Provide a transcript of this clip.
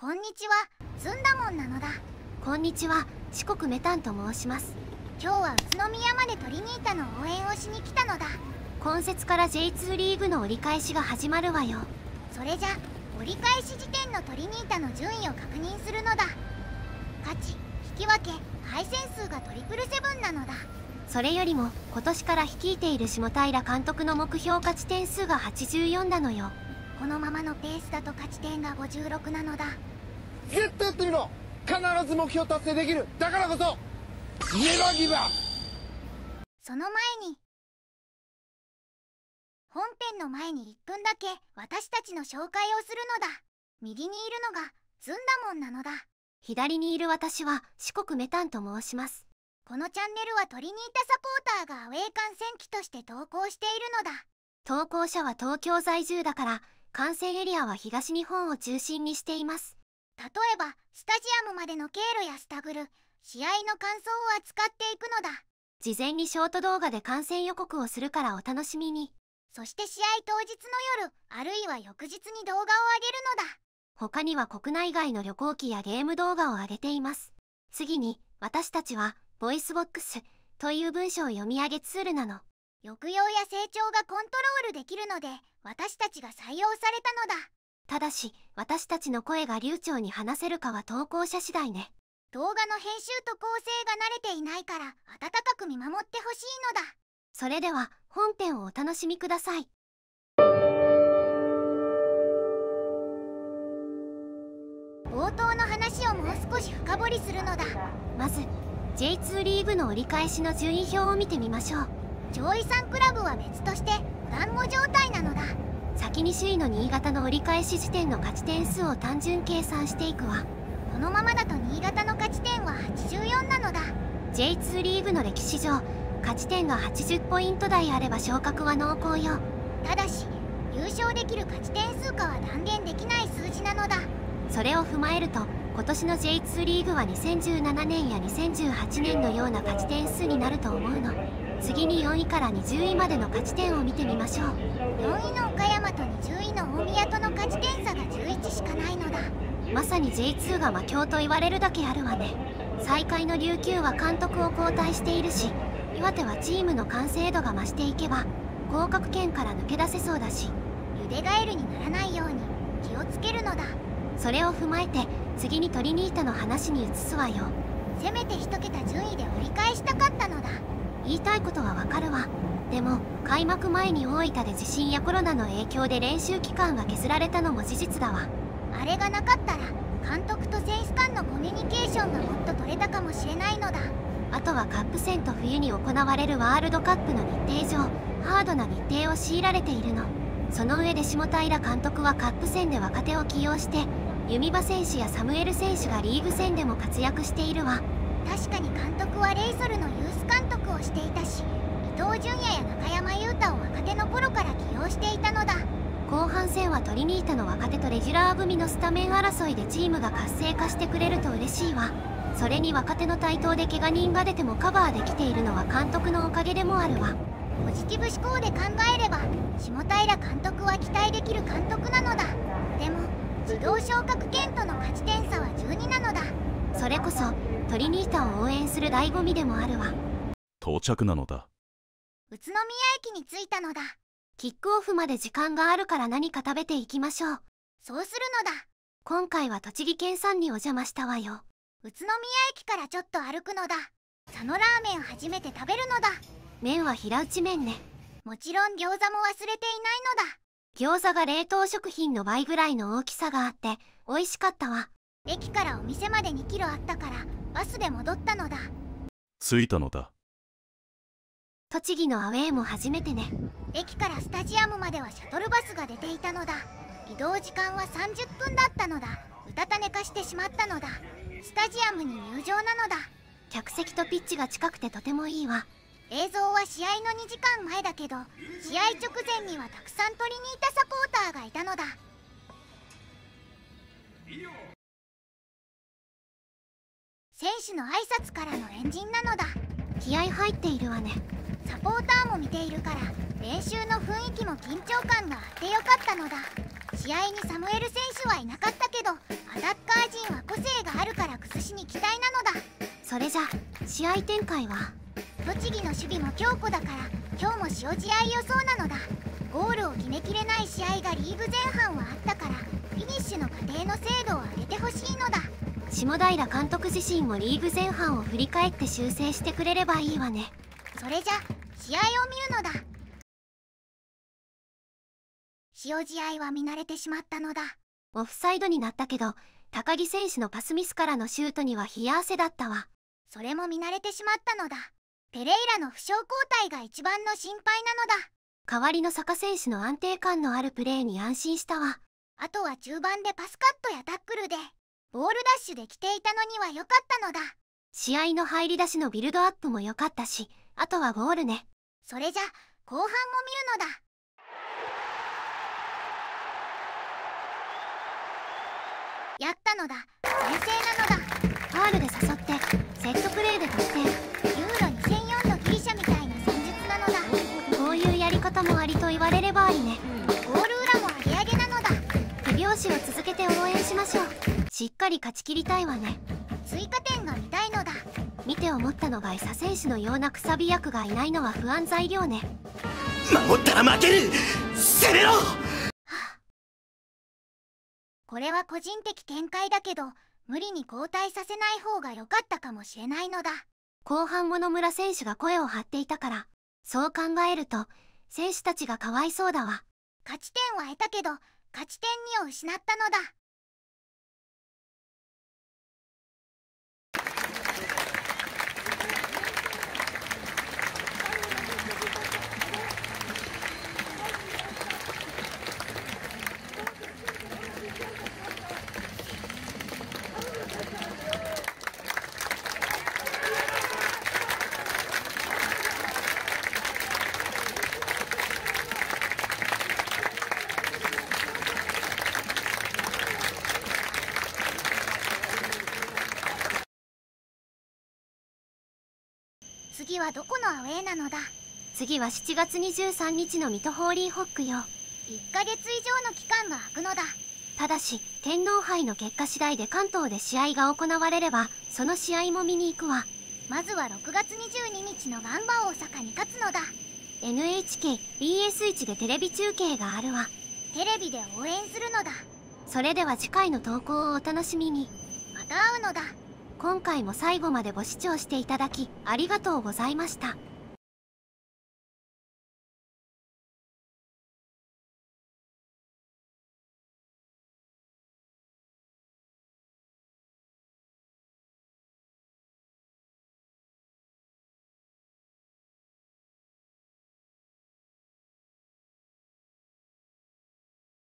こんにちは、ずんだもんなのだ。こんにちは、四国メタンと申します。今日は宇都宮までトリニータの応援をしに来たのだ。今節から J2 リーグの折り返しが始まるわよ。それじゃ折り返し時点のトリニータの順位を確認するのだ。勝ち、引き分け、敗戦数がトリプルセブンなのだ。それよりも今年から率いている下平監督の目標勝ち点数が84なのよ。このままのペースだと勝ち点が56なのだ。絶対やってみろ。必ず目標達成できる。だからこそネバーギブアップ。その前に本編の前に1分だけ私たちの紹介をするのだ。右にいるのがずんだもんなのだ。左にいる私は四国メタンと申します。このチャンネルはトリニータサポーターがアウェー観戦記として投稿しているのだ。投稿者は東京在住だから観戦エリアは東日本を中心にしています。例えばスタジアムまでの経路やスタグル、試合の感想を扱っていくのだ。事前にショート動画で観戦予告をするからお楽しみに。そして試合当日の夜、あるいは翌日に動画を上げるのだ。他には国内外の旅行記やゲーム動画を上げています。次に私たちはボイスボックスという文章を読み上げツールなの。抑揚や成長がコントロールできるので私たちが採用されたのだ。ただし私たちの声が流暢に話せるかは投稿者次第ね。動画の編集と構成が慣れていないから温かく見守ってほしいのだ。それでは本編をお楽しみください。冒頭の話をもう少し深掘りするのだ。まず J2 リーグの折り返しの順位表を見てみましょう。上位3クラブは別として団子状態なのだ。先に首位の新潟の折り返し時点の勝ち点数を単純計算していくわ。このままだと新潟の勝ち点は84なのだ。 J2 リーグの歴史上勝ち点が80ポイント台あれば昇格は濃厚よ。ただし優勝できる勝ち点数かは断言できない数字なのだ。それを踏まえると今年の J2 リーグは2017年や2018年のような勝ち点数になると思うの。次に4位から20位までの勝ち点を見てみましょう。4位の岡山と20位の大宮との勝ち点差が11しかないのだ。まさに J2 が魔境と言われるだけあるわね。最下位の琉球は監督を交代しているし、岩手はチームの完成度が増していけば降格圏から抜け出せそうだし、ゆでガエルにならないように気をつけるのだ。それを踏まえて次にトリニータの話に移すわよ。せめて1桁順位で折り返したかったのだ。言いたいことはわかるわ。でも開幕前に大分で地震やコロナの影響で練習期間が削られたのも事実だわ。あれがなかったら監督と選手間のコミュニケーションがもっと取れたかもしれないのだ。あとはカップ戦と冬に行われるワールドカップの日程上ハードな日程を強いられているの。その上で下平監督はカップ戦で若手を起用して弓場選手やサムエル選手がリーグ戦でも活躍しているわ。確かに監督はレイソルのユース監督をしていたし、伊東純也や中山雄太を若手の頃から起用していたのだ。後半戦はトリニータの若手とレギュラー組のスタメン争いでチームが活性化してくれると嬉しいわ。それに若手の台頭で怪我人が出てもカバーできているのは監督のおかげでもあるわ。ポジティブ思考で考えれば下平監督は期待できる監督なのだ。でも自動昇格圏との勝ち点差は12なのだ。それこそトリニータを応援する醍醐味でもあるわ。到着なのだ。宇都宮駅に着いたのだ。キックオフまで時間があるから何か食べていきましょう。そうするのだ。今回は栃木県産にお邪魔したわよ。宇都宮駅からちょっと歩くのだ。佐野ラーメン初めて食べるのだ。麺は平打ち麺ね。もちろん餃子も忘れていないのだ。餃子が冷凍食品の倍ぐらいの大きさがあって美味しかったわ。駅からお店まで2キロあったからバスで戻ったのだ。着いたのだ。栃木のアウェーも初めてね。駅からスタジアムまではシャトルバスが出ていたのだ。移動時間は30分だったのだ。うたた寝かしてしまったのだ。スタジアムに入場なのだ。客席とピッチが近くてとてもいいわ。映像は試合の2時間前だけど試合直前にはたくさんトリニータサポーターがいたのだ。選手の挨拶からの円陣なのだ。気合入っているわね。サポーターも見ているから練習の雰囲気も緊張感があってよかったのだ。試合にサムエル選手はいなかったけどアタッカーそれじゃ試合展開は？栃木の守備も強固だから今日も塩試合予想なのだ。ゴールを決めきれない試合がリーグ前半はあったからフィニッシュの過程の精度を上げてほしいのだ。下平監督自身もリーグ前半を振り返って修正してくれればいいわね。それじゃ試合を見るのだ。塩試合は見慣れてしまったのだ。オフサイドになったけど高木選手のパスミスからのシュートには冷や汗だったわ。それも見慣れてしまったのだ。ペレイラの負傷交代が一番の心配なのだ。代わりの坂選手の安定感のあるプレーに安心したわ。あとは中盤でパスカットやタックルでボールダッシュできていたのには良かったのだ。試合の入り出しのビルドアップも良かったし、あとはゴールね。それじゃ後半も見るのだ。やったのだ。先制なのだ。ファールで誘ってセットプレーで得点。ユーロ2004のギリシャみたいな戦術なのだ。こういうやり方もありと言われればありね。ゴール裏もアゲアゲなのだ。手拍子を続けて応援しましょう。しっかり勝ち切りたいわね。追加点が見たいのだ。見て思ったのがエサ選手のようなくさび役がいないのは不安材料ね。守ったら負ける。攻めろ。これは個人的見解だけど無理に交代させない方が良かったかもしれないのだ。後半も野村選手が声を張っていたから、そう考えると選手たちがかわいそうだわ。勝ち点は得たけど勝ち点2を失ったのだ。次はどこのアウェーなのだ。次は7月23日の水戸ホーリーホックよ。1ヶ月以上の期間が空くのだ。ただし天皇杯の結果次第で関東で試合が行われればその試合も見に行くわ。まずは6月22日のガンバ大阪に勝つのだ。 NHK、BS1 でテレビ中継があるわ。テレビで応援するのだ。それでは次回の投稿をお楽しみに。また会うのだ。今回も最後までご視聴していただきありがとうございました。